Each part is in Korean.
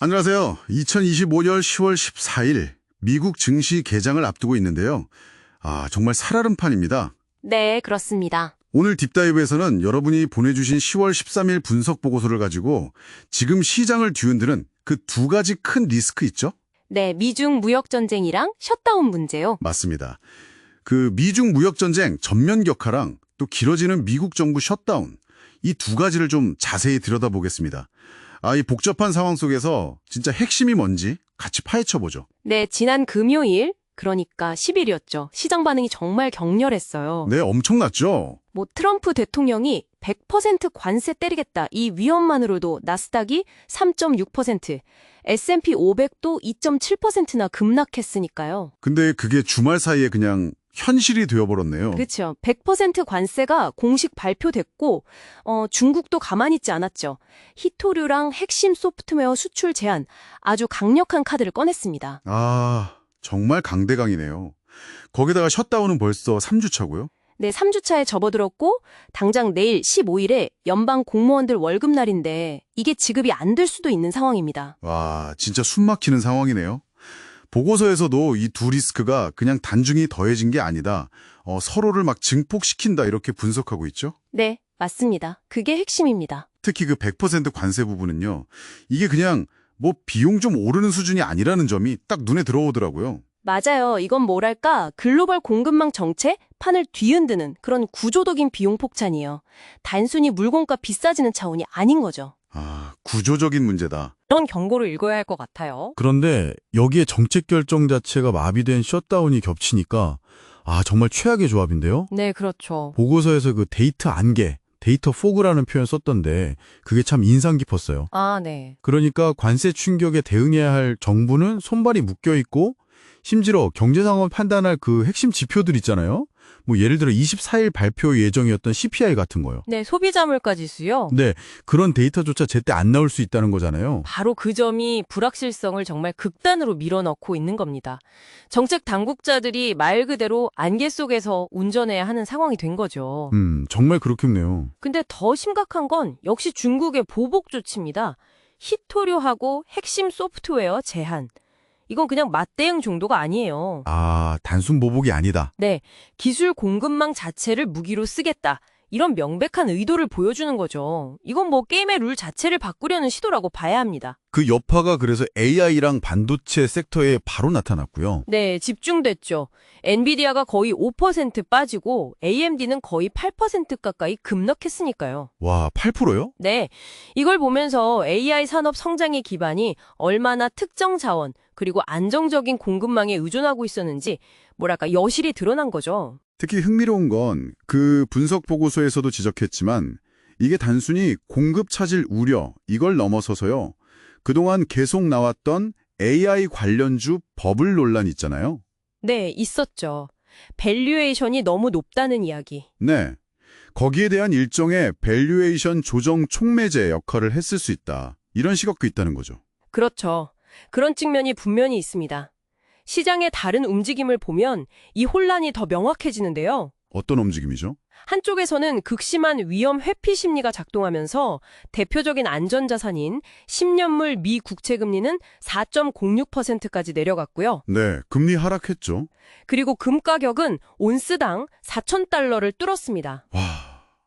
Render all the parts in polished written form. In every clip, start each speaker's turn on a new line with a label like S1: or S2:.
S1: 안녕하세요. 2025년 10월 14일 미국 증시 개장을 앞두고 있는데요. 정말 살얼음판입니다.
S2: 네, 그렇습니다.
S1: 오늘 딥다이브에서는 여러분이 보내주신 10월 13일 분석 보고서를 가지고 지금 시장을 뒤흔드는 그 두 가지 큰 리스크 있죠?
S2: 네, 미중 무역 전쟁이랑 셧다운 문제요.
S1: 맞습니다. 그 미중 무역 전쟁 전면 격화랑 또 길어지는 미국 정부 셧다운, 이 두 가지를 좀 자세히 들여다보겠습니다. 이 복잡한 상황 속에서 진짜 핵심이 뭔지 같이 파헤쳐보죠.
S2: 네, 지난 금요일, 그러니까 10일이었죠. 시장 반응이 정말 격렬했어요.
S1: 네, 엄청났죠?
S2: 트럼프 대통령이 100% 관세 때리겠다. 이 위험만으로도 나스닥이 3.6%, S&P 500도 2.7%나 급락했으니까요.
S1: 근데 그게 주말 사이에 그냥 현실이 되어버렸네요.
S2: 그렇죠. 100% 관세가 공식 발표됐고 중국도 가만히 있지 않았죠. 히토류랑 핵심 소프트웨어 수출 제한, 아주 강력한 카드를 꺼냈습니다.
S1: 정말 강대강이네요. 거기다가 셧다운은 벌써 3주차고요?
S2: 네, 3주차에 접어들었고 당장 내일 15일에 연방 공무원들 월급날인데 이게 지급이 안 될 수도 있는 상황입니다.
S1: 와, 진짜 숨막히는 상황이네요. 보고서에서도 이 두 리스크가 그냥 단중히 더해진 게 아니다. 서로를 막 증폭시킨다 이렇게 분석하고 있죠?
S2: 네, 맞습니다. 그게 핵심입니다.
S1: 특히 그 100% 관세 부분은요. 이게 그냥 비용 좀 오르는 수준이 아니라는 점이 딱 눈에 들어오더라고요.
S2: 맞아요. 이건 뭐랄까 글로벌 공급망 정책 판을 뒤흔드는 그런 구조적인 비용 폭탄이에요. 단순히 물건값 비싸지는 차원이 아닌 거죠.
S1: 구조적인 문제다.
S2: 이런 경고를 읽어야 할 것 같아요.
S3: 그런데 여기에 정책 결정 자체가 마비된 셧다운이 겹치니까 정말 최악의 조합인데요.
S2: 네, 그렇죠.
S3: 보고서에서 그 데이터 안개, 데이터 포그라는 표현 썼던데 그게 참 인상 깊었어요.
S2: 네.
S3: 그러니까 관세 충격에 대응해야 할 정부는 손발이 묶여 있고 심지어 경제 상황을 판단할 그 핵심 지표들 있잖아요. 예를 들어 24일 발표 예정이었던 CPI 같은 거요.
S2: 네, 소비자 물가 지수요.
S3: 네, 그런 데이터조차 제때 안 나올 수 있다는 거잖아요.
S2: 바로 그 점이 불확실성을 정말 극단으로 밀어넣고 있는 겁니다. 정책 당국자들이 말 그대로 안개 속에서 운전해야 하는 상황이 된 거죠.
S3: 정말 그렇겠네요.
S2: 근데 더 심각한 건 역시 중국의 보복 조치입니다. 히토류하고 핵심 소프트웨어 제한. 이건 그냥 맞대응 정도가 아니에요.
S3: 단순 보복이 아니다.
S2: 네, 기술 공급망 자체를 무기로 쓰겠다. 이런 명백한 의도를 보여주는 거죠. 이건 게임의 룰 자체를 바꾸려는 시도라고 봐야 합니다.
S3: 그 여파가 그래서 AI랑 반도체 섹터에 바로 나타났고요.
S2: 네, 집중됐죠. 엔비디아가 거의 5% 빠지고 AMD는 거의 8% 가까이 급락했으니까요.
S3: 와, 8%요?
S2: 네, 이걸 보면서 AI 산업 성장의 기반이 얼마나 특정 자원 그리고 안정적인 공급망에 의존하고 있었는지 여실히 드러난 거죠.
S1: 특히 흥미로운 건 그 분석 보고서에서도 지적했지만 이게 단순히 공급 차질 우려 이걸 넘어서서요. 그동안 계속 나왔던 AI 관련주 버블 논란 있잖아요.
S2: 네, 있었죠. 밸류에이션이 너무 높다는 이야기.
S1: 네. 거기에 대한 일종의 밸류에이션 조정 촉매제 역할을 했을 수 있다. 이런 시각도 있다는 거죠.
S2: 그렇죠. 그런 측면이 분명히 있습니다. 시장의 다른 움직임을 보면 이 혼란이 더 명확해지는데요.
S1: 어떤 움직임이죠?
S2: 한쪽에서는 극심한 위험 회피 심리가 작동하면서 대표적인 안전자산인 10년물 미 국채금리는 4.06%까지 내려갔고요.
S1: 네, 금리 하락했죠.
S2: 그리고 금 가격은 온스당 4,000달러를 뚫었습니다.
S1: 와,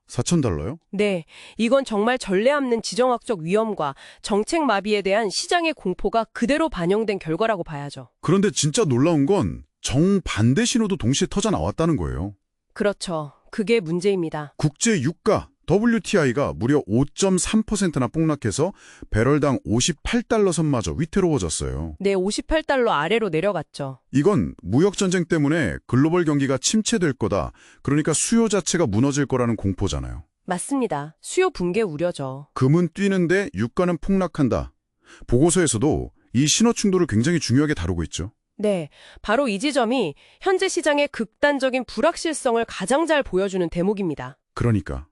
S1: 4,000달러요?
S2: 네, 이건 정말 전례 없는 지정학적 위험과 정책 마비에 대한 시장의 공포가 그대로 반영된 결과라고 봐야죠.
S1: 그런데 진짜 놀라운 건 정반대 신호도 동시에 터져 나왔다는 거예요.
S2: 그렇죠. 그게 문제입니다.
S1: 국제 유가 WTI가 무려 5.3%나 폭락해서 배럴당 58달러 선마저 위태로워졌어요.
S2: 네, 58달러 아래로 내려갔죠.
S1: 이건 무역전쟁 때문에 글로벌 경기가 침체될 거다. 그러니까 수요 자체가 무너질 거라는 공포잖아요.
S2: 맞습니다. 수요 붕괴 우려죠.
S1: 금은 뛰는데 유가는 폭락한다. 보고서에서도 이 신호 충돌을 굉장히 중요하게 다루고 있죠.
S2: 네, 바로 이 지점이 현재 시장의 극단적인 불확실성을 가장 잘 보여주는 대목입니다.
S1: 그러니까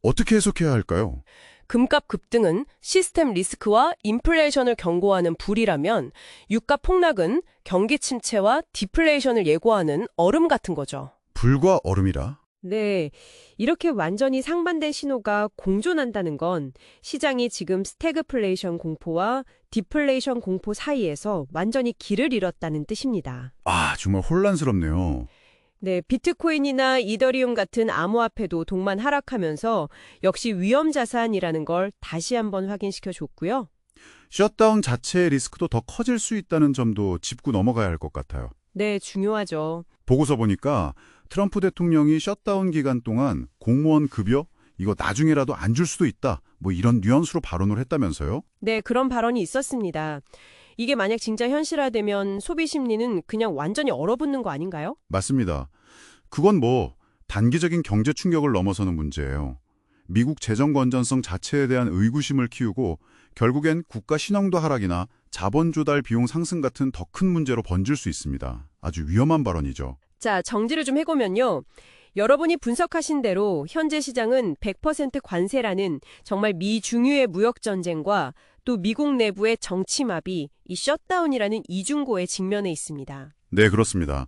S1: 어떻게 해석해야 할까요?
S2: 금값 급등은 시스템 리스크와 인플레이션을 경고하는 불이라면 유가 폭락은 경기 침체와 디플레이션을 예고하는 얼음 같은 거죠.
S1: 불과 얼음이라?
S4: 네, 이렇게 완전히 상반된 신호가 공존한다는 건 시장이 지금 스태그플레이션 공포와 디플레이션 공포 사이에서 완전히 길을 잃었다는 뜻입니다.
S1: 아, 정말 혼란스럽네요.
S4: 네, 비트코인이나 이더리움 같은 암호화폐도 동반 하락하면서 역시 위험 자산이라는 걸 다시 한번 확인시켜 줬고요.
S1: 셧다운 자체의 리스크도 더 커질 수 있다는 점도 짚고 넘어가야 할 것 같아요.
S4: 네, 중요하죠.
S1: 보고서 보니까 트럼프 대통령이 셧다운 기간 동안 공무원 급여 이거 나중에라도 안 줄 수도 있다. 뭐 이런 뉘앙스로 발언을 했다면서요?
S4: 네, 그런 발언이 있었습니다. 이게 만약 진짜 현실화되면 소비 심리는 그냥 완전히 얼어붙는 거 아닌가요?
S1: 맞습니다. 그건 뭐 단기적인 경제 충격을 넘어서는 문제예요. 미국 재정 건전성 자체에 대한 의구심을 키우고 결국엔 국가 신용도 하락이나 자본 조달 비용 상승 같은 더 큰 문제로 번질 수 있습니다. 아주 위험한 발언이죠.
S4: 자, 정리를 좀 해보면요. 여러분이 분석하신 대로 현재 시장은 100% 관세라는 정말 미중유의 무역 전쟁과 또 미국 내부의 정치 마비, 이 셧다운이라는 이중고에 직면해 있습니다.
S1: 네, 그렇습니다.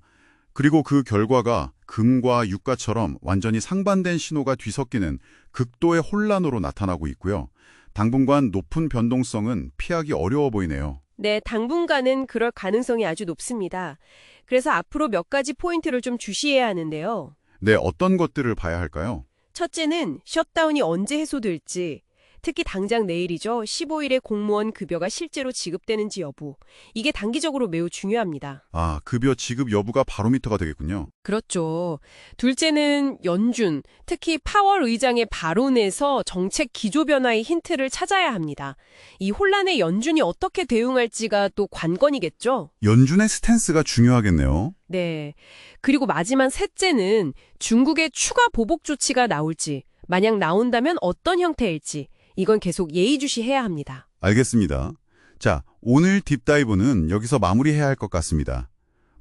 S1: 그리고 그 결과가 금과 유가처럼 완전히 상반된 신호가 뒤섞이는 극도의 혼란으로 나타나고 있고요. 당분간 높은 변동성은 피하기 어려워 보이네요.
S4: 네, 당분간은 그럴 가능성이 아주 높습니다. 그래서 앞으로 몇 가지 포인트를 좀 주시해야 하는데요.
S1: 네, 어떤 것들을 봐야 할까요?
S4: 첫째는 셧다운이 언제 해소될지, 특히 당장 내일이죠. 15일에 공무원 급여가 실제로 지급되는지 여부. 이게 단기적으로 매우 중요합니다.
S1: 아, 급여 지급 여부가 바로미터가 되겠군요.
S4: 그렇죠. 둘째는 연준, 특히 파월 의장의 발언에서 정책 기조 변화의 힌트를 찾아야 합니다. 이 혼란에 연준이 어떻게 대응할지가 또 관건이겠죠.
S1: 연준의 스탠스가 중요하겠네요.
S4: 네. 그리고 마지막 셋째는 중국의 추가 보복 조치가 나올지, 만약 나온다면 어떤 형태일지, 이건 계속 예의주시해야 합니다.
S1: 알겠습니다. 자, 오늘 딥다이브는 여기서 마무리해야 할 것 같습니다.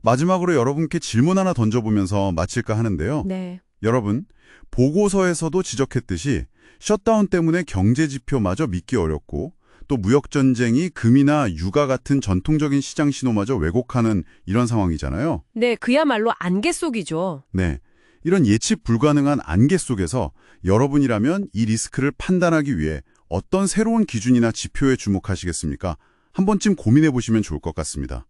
S1: 마지막으로 여러분께 질문 하나 던져보면서 마칠까 하는데요.
S4: 네.
S1: 여러분, 보고서에서도 지적했듯이 셧다운 때문에 경제 지표마저 믿기 어렵고 또 무역전쟁이 금이나 유가 같은 전통적인 시장 신호마저 왜곡하는 이런 상황이잖아요.
S4: 네, 그야말로 안개 속이죠.
S1: 네. 이런 예측 불가능한 안개 속에서 여러분이라면 이 리스크를 판단하기 위해 어떤 새로운 기준이나 지표에 주목하시겠습니까? 한 번쯤 고민해 보시면 좋을 것 같습니다.